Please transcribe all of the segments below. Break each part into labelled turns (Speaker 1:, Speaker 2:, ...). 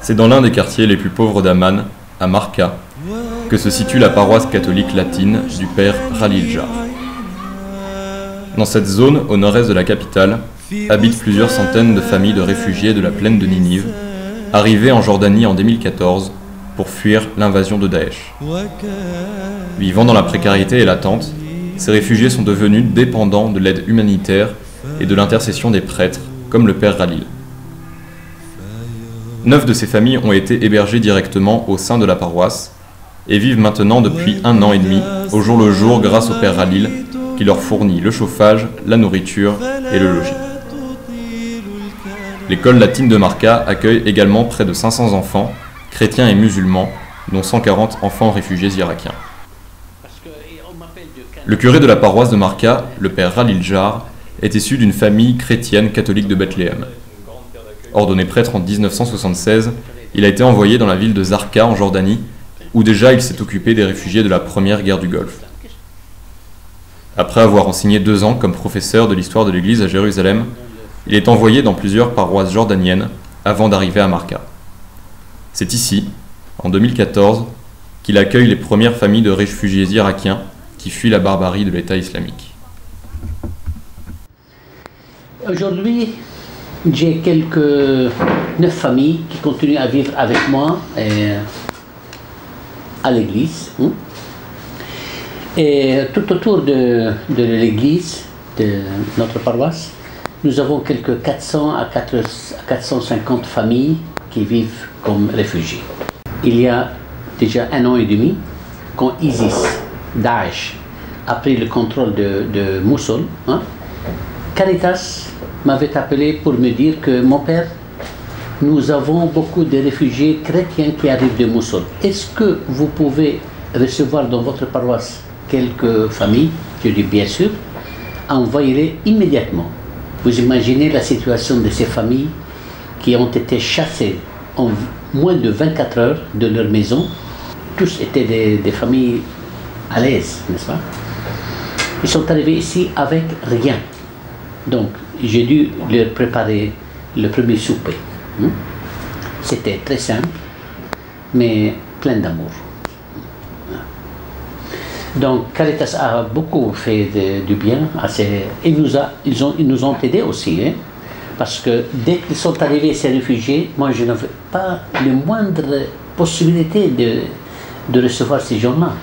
Speaker 1: C'est dans l'un des quartiers les plus pauvres d'Amman, à Marca, que se situe la paroisse catholique latine du père Khalil Jar. Dans cette zone, au nord-est de la capitale, habitent plusieurs centaines de familles de réfugiés de la plaine de Ninive, arrivées en Jordanie en 2014 pour fuir l'invasion de Daesh. Vivant dans la précarité et l'attente, ces réfugiés sont devenus dépendants de l'aide humanitaire et de l'intercession des prêtres, comme le père Khalil. 9 de ces familles ont été hébergées directement au sein de la paroisse et vivent maintenant depuis 1 an et demi, au jour le jour, grâce au père Khalil, qui leur fournit le chauffage, la nourriture et le logis. L'école latine de Marca accueille également près de 500 enfants, chrétiens et musulmans, dont 140 enfants réfugiés irakiens. Le curé de la paroisse de Marca, le père Khalil Jar, est issu d'une famille chrétienne catholique de Bethléem. Ordonné prêtre en 1976, il a été envoyé dans la ville de Zarqa en Jordanie, où déjà il s'est occupé des réfugiés de la première guerre du Golfe. Après avoir enseigné 2 ans comme professeur de l'histoire de l'Église à Jérusalem, il est envoyé dans plusieurs paroisses jordaniennes avant d'arriver à Marca. C'est ici, en 2014, qu'il accueille les premières familles de réfugiés irakiens qui fuient la barbarie de l'État islamique.
Speaker 2: Aujourd'hui, j'ai quelques 9 familles qui continuent à vivre avec moi à l'église. Et tout autour de l'église, de notre paroisse, nous avons quelques 400 à 450 familles qui vivent comme réfugiés. Il y a déjà 1 an et demi, quand ISIS, Daesh, a pris le contrôle de Mossoul, Caritas m'avait appelé pour me dire que mon père, nous avons beaucoup de réfugiés chrétiens qui arrivent de Mossoul. Est-ce que vous pouvez recevoir dans votre paroisse quelques familles? Je dis bien sûr, envoyez-les immédiatement. Vous imaginez la situation de ces familles qui ont été chassées en moins de 24 heures de leur maison. Tous étaient des familles à l'aise, n'est-ce pas? Ils sont arrivés ici avec rien. Donc, j'ai dû leur préparer le premier souper. C'était très simple, mais plein d'amour. Donc, Caritas a beaucoup fait du bien. Ils nous ont aidés aussi, parce que dès qu'ils sont arrivés, ces réfugiés, moi je n'avais pas la moindre possibilité de recevoir ces gens-là.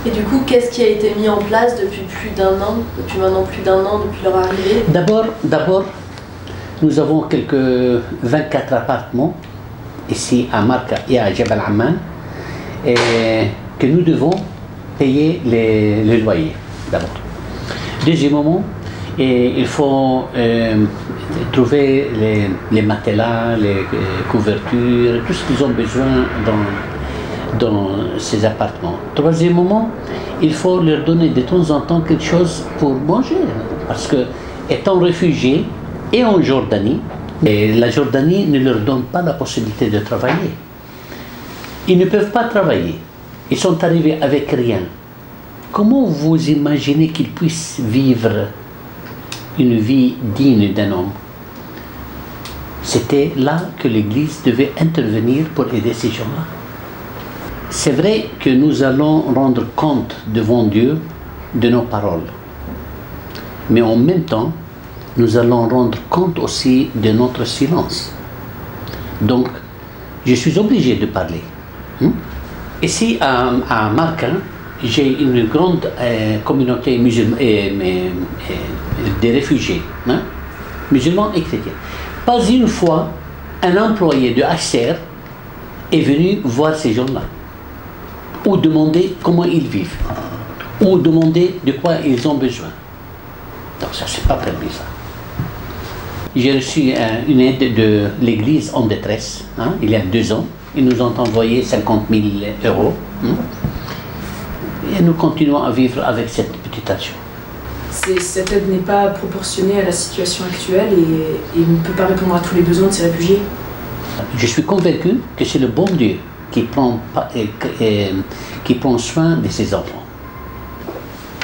Speaker 3: Et du coup, qu'est-ce qui a été mis en place depuis plus d'1 an, depuis maintenant plus d'1 an, depuis leur arrivée?
Speaker 2: D'abord, nous avons quelques 24 appartements ici à Marca et à Jabal Amman, et que nous devons payer les loyers d'abord. Deuxièmement, il faut trouver les matelas, les couvertures, tout ce qu'ils ont besoin dans ces appartements. Troisièmement, il faut leur donner de temps en temps quelque chose pour manger, parce que étant réfugiés et en Jordanie, et la Jordanie ne leur donne pas la possibilité de travailler. Ils ne peuvent pas travailler. Ils sont arrivés avec rien. Comment vous imaginez qu'ils puissent vivre une vie digne d'un homme? C'était là que l'Église devait intervenir pour aider ces gens-là. C'est vrai que nous allons rendre compte devant Dieu de nos paroles. Mais en même temps, nous allons rendre compte aussi de notre silence. Donc, je suis obligé de parler. Ici, à Marca, j'ai une grande communauté musulmane, des réfugiés, musulmans et chrétiens. Pas une fois, un employé de HCR est venu voir ces gens-là, ou demander comment ils vivent, ou demander de quoi ils ont besoin. Donc ça, c'est pas permis, ça. J'ai reçu une aide de l'église en détresse, il y a 2 ans. Ils nous ont envoyé 50 000 €. Et nous continuons à vivre avec cette petite action.
Speaker 4: Cette aide n'est pas proportionnée à la situation actuelle et ne peut pas répondre à tous les besoins de ces réfugiés.
Speaker 2: Je suis convaincu que c'est le bon Dieu qui prend soin de ses enfants.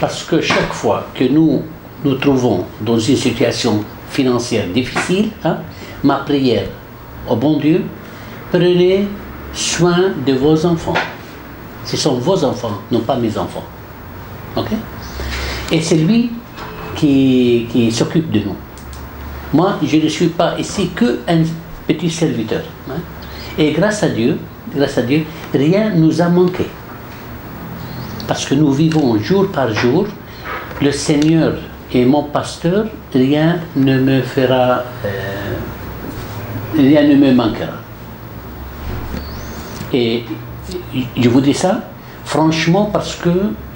Speaker 2: Parce que chaque fois que nous nous trouvons dans une situation financière difficile, ma prière au bon Dieu, prenez soin de vos enfants. Ce sont vos enfants, non pas mes enfants. Ok? Et c'est lui qui s'occupe de nous. Moi, je ne suis pas ici qu'un petit serviteur. Hein? Et grâce à Dieu, rien ne nous a manqué. Parce que nous vivons jour par jour. Le Seigneur est mon pasteur, rien ne me fera, rien ne me manquera. Et je vous dis ça franchement parce que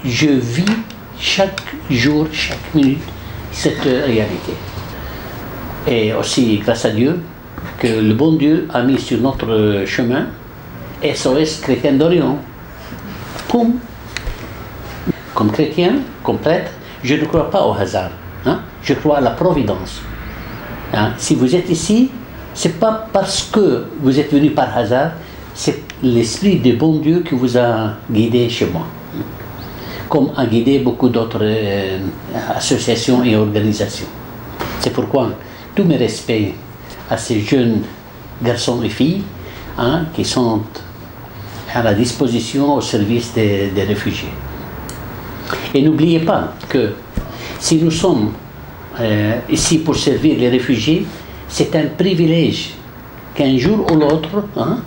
Speaker 2: je vis chaque jour, chaque minute cette réalité. Et aussi grâce à Dieu que le bon Dieu a mis sur notre chemin SOS Chrétien d'Orient. Comme chrétien, comme prêtre, je ne crois pas au hasard. Hein? Je crois à la providence. Hein? Si vous êtes ici, ce n'est pas parce que vous êtes venu par hasard, c'est l'Esprit de bon Dieu qui vous a guidé chez moi. Comme a guidé beaucoup d'autres associations et organisations. C'est pourquoi tous mes respects à ces jeunes garçons et filles hein, qui sont à la disposition au service des réfugiés. Et n'oubliez pas que si nous sommes ici pour servir les réfugiés, c'est un privilège qu'un jour ou l'autre, hein,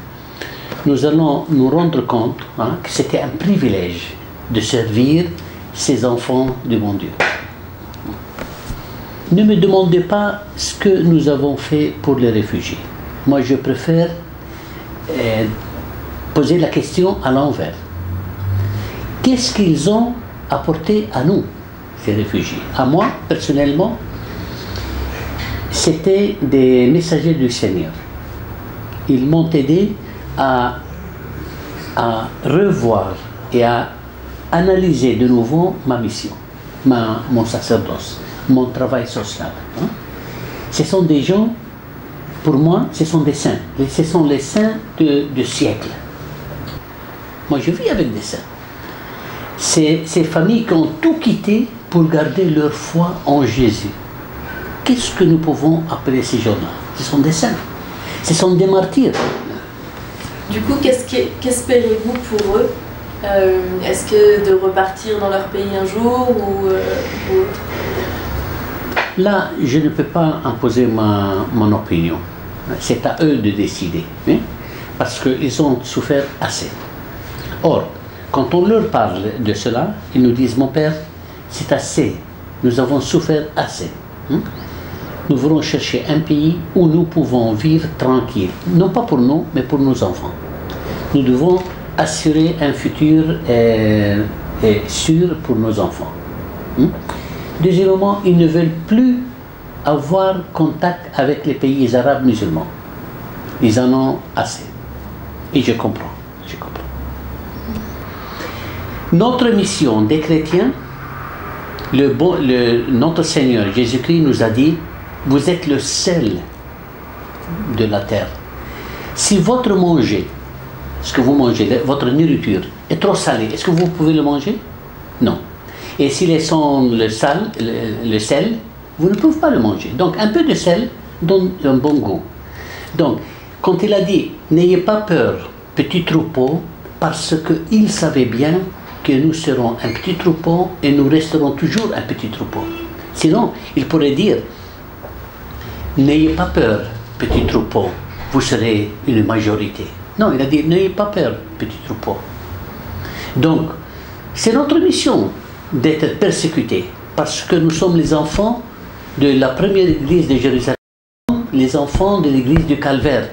Speaker 2: nous allons nous rendre compte hein, que c'était un privilège de servir ces enfants du bon Dieu. Ne me demandez pas ce que nous avons fait pour les réfugiés. Moi, je préfère poser la question à l'envers. Qu'est-ce qu'ils ont apporté à nous, ces réfugiés? À moi, personnellement, c'était des messagers du Seigneur. Ils m'ont aidé à revoir et à analyser de nouveau ma mission, mon sacerdoce, mon travail social. Hein? Ce sont des gens, pour moi, ce sont des saints. Ce sont les saints de siècles. Moi, je vis avec des saints. Ces familles qui ont tout quitté pour garder leur foi en Jésus. Qu'est-ce que nous pouvons appeler ces gens-là? Ce sont des saints. Ce sont des martyrs.
Speaker 3: Du coup, qu'espérez-vous pour eux? Est-ce que de repartir dans leur pays un jour ou autre?
Speaker 2: Là, je ne peux pas imposer mon opinion. C'est à eux de décider. Hein? Parce qu'ils ont souffert assez. Or, quand on leur parle de cela, ils nous disent « Mon père, c'est assez. Nous avons souffert assez. Hein? Nous voulons chercher un pays où nous pouvons vivre tranquille. Non pas pour nous, mais pour nos enfants. Nous devons assurer un futur sûr pour nos enfants. Hein? Deuxièmement, ils ne veulent plus avoir contact avec les pays arabes musulmans. Ils en ont assez. Et je comprends. Je comprends. Notre mission des chrétiens, notre Seigneur Jésus-Christ nous a dit, vous êtes le sel de la terre. Si votre manger, ce que vous mangez, votre nourriture est trop salée, est-ce que vous pouvez le manger? Non. Et s'il est sans le sel, vous ne pouvez pas le manger. Donc un peu de sel donne un bon goût. Donc quand il a dit, n'ayez pas peur, petit troupeau, parce qu'il savait bien que nous serons un petit troupeau et nous resterons toujours un petit troupeau. Sinon, il pourrait dire, n'ayez pas peur, petit troupeau, vous serez une majorité. Non, il a dit, n'ayez pas peur, petit troupeau. Donc, c'est notre mission d'être persécutés, parce que nous sommes les enfants de la première église de Jérusalem, les enfants de l'église du Calvaire.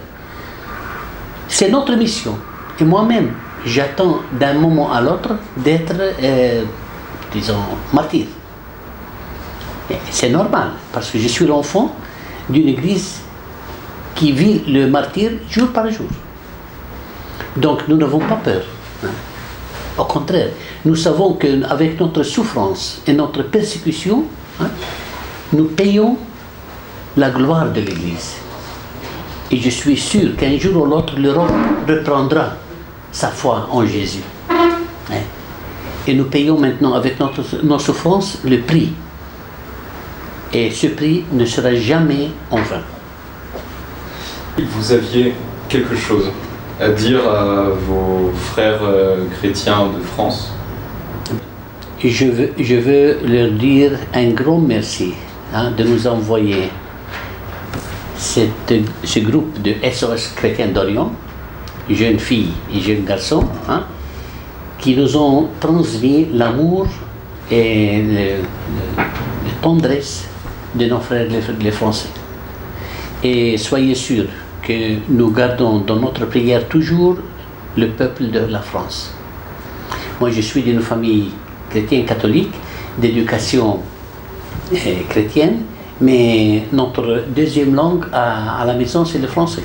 Speaker 2: C'est notre mission. Et moi-même, j'attends d'un moment à l'autre d'être, disons, martyr. C'est normal, parce que je suis l'enfant d'une église qui vit le martyr jour par jour. Donc nous n'avons pas peur. Hein. Au contraire, nous savons qu'avec notre souffrance et notre persécution, hein, nous payons la gloire de l'église. Et je suis sûr qu'un jour ou l'autre, l'Europe reprendra sa foi en Jésus. Hein. Et nous payons maintenant avec nos souffrances le prix. Et ce prix ne sera jamais en vain.
Speaker 1: Vous aviez quelque chose à dire à vos frères chrétiens de France?
Speaker 2: Je veux leur dire un grand merci de nous envoyer ce groupe de SOS Chrétiens d'Orient, jeunes filles et jeunes garçons, qui nous ont transmis l'amour et la tendresse de nos frères les Français. Et soyez sûrs que nous gardons dans notre prière toujours le peuple de la France. Moi, je suis d'une famille chrétienne catholique, d'éducation chrétienne, mais notre deuxième langue à la maison, c'est le français.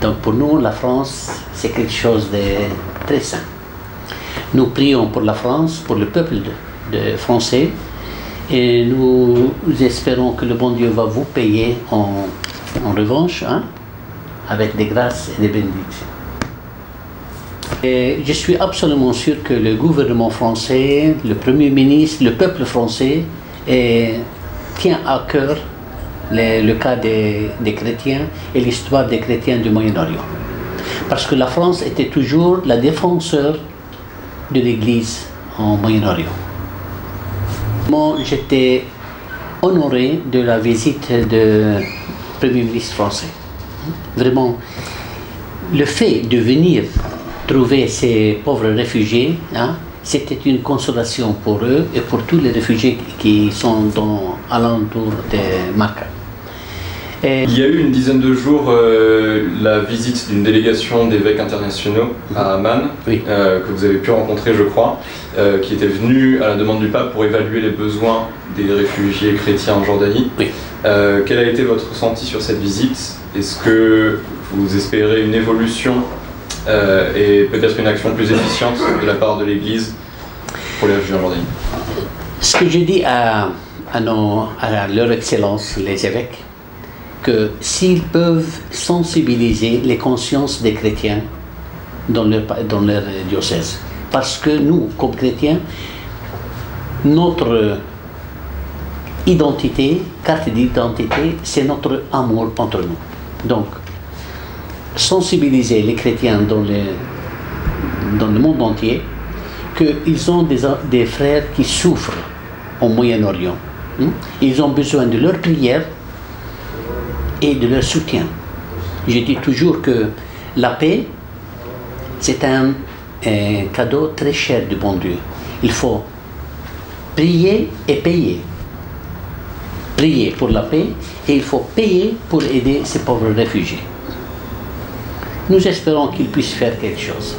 Speaker 2: Donc pour nous, la France, c'est quelque chose de très sain. Nous prions pour la France, pour le peuple de français, et nous espérons que le bon Dieu va vous payer en revanche, avec des grâces et des bénédictions. Et je suis absolument sûr que le gouvernement français, le Premier ministre, le peuple français tient à cœur le cas des chrétiens et l'histoire des chrétiens du Moyen-Orient. Parce que la France était toujours la défenseur de l'Église en Moyen-Orient. Moi, j'étais honoré de la visite du Premier ministre français. Vraiment, le fait de venir trouver ces pauvres réfugiés, c'était une consolation pour eux et pour tous les réfugiés qui sont à l'entour de Maca.
Speaker 1: Il y a eu une dizaine de jours la visite d'une délégation d'évêques internationaux à Amman, que vous avez pu rencontrer, je crois, qui était venue à la demande du pape pour évaluer les besoins des réfugiés chrétiens en Jordanie. Quel a été votre ressenti sur cette visite? Est-ce que vous espérez une évolution et peut-être une action plus efficiente de la part de l'Église pour les réfugiés en Jordanie?
Speaker 2: Ce que je dis à leur excellence, les évêques, que s'ils peuvent sensibiliser les consciences des chrétiens dans leur diocèse. Parce que nous, comme chrétiens, notre identité, carte d'identité, c'est notre amour entre nous. Donc, sensibiliser les chrétiens dans le monde entier qu'ils ont des frères qui souffrent au Moyen-Orient. Ils ont besoin de leur prière et de leur soutien. Je dis toujours que la paix, c'est un cadeau très cher du bon Dieu. Il faut prier et payer. Prier pour la paix et il faut payer pour aider ces pauvres réfugiés. Nous espérons qu'ils puissent faire quelque chose.